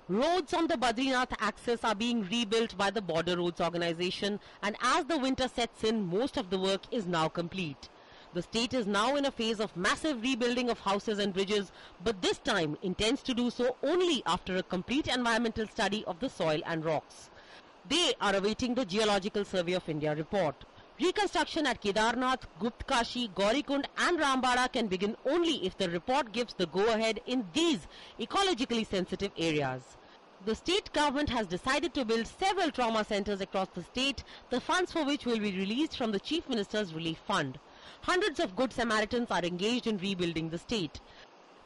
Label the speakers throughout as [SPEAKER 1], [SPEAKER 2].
[SPEAKER 1] Roads on the Badrinath axis are being rebuilt by the Border Roads Organization, and as the winter sets in, most of the work is now complete. The state is now in a phase of massive rebuilding of houses and bridges, but this time intends to do so only after a complete environmental study of the soil and rocks. They are awaiting the Geological Survey of India report. Reconstruction at Kedarnath, Guptkashi, Gaurikund and Rambara can begin only if the report gives the go-ahead in these ecologically sensitive areas. The state government has decided to build several trauma centers across the state, the funds for which will be released from the Chief Minister's Relief Fund. Hundreds of Good Samaritans are engaged in rebuilding the state.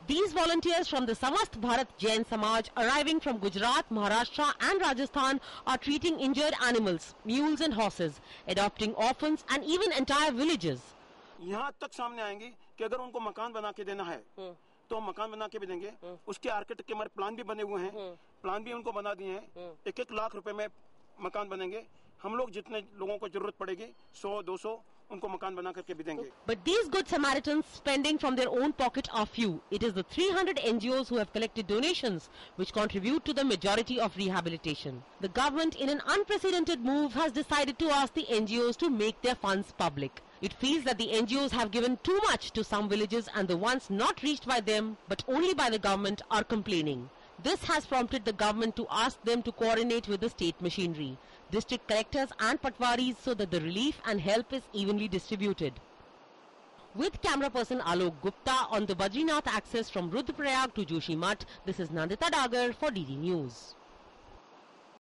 [SPEAKER 1] These volunteers from the Samast Bharat Jain Samaj arriving from Gujarat, Maharashtra and Rajasthan are treating injured animals, mules and horses, adopting orphans and even entire villages.
[SPEAKER 2] यहाँ तक सामने आएंगे कि अगर उनको मकान बना के देना है तो मकान बना के भी देंगे। उसके आर्किटेक्ट के हमारे प्लान भी बने हुए हैं, प्लान भी उनको बना दिए हैं। 1-1 लाख रुपए में मकान बनेंगे। हम लोग जितने लोगों को जरूरत पड़ेगी 100-200 उनको मकान बना करके भी देंगे।
[SPEAKER 1] But these good Samaritans spending from their own pocket are few. It is the 300 NGOs who have collected donations which contribute to the majority of rehabilitation. The government, in an unprecedented move, has decided to ask the NGOs to make their funds public. It feels that the NGOs have given too much to some villages and the ones not reached by them but only by the government are complaining. This has prompted the government to ask them to coordinate with the state machinery, district collectors and patwaris so that the relief and help is evenly distributed. With camera person Alok Gupta on the Badrinath axis from Rudraprayag to Joshimath, this is Nandita Dagar for DD News.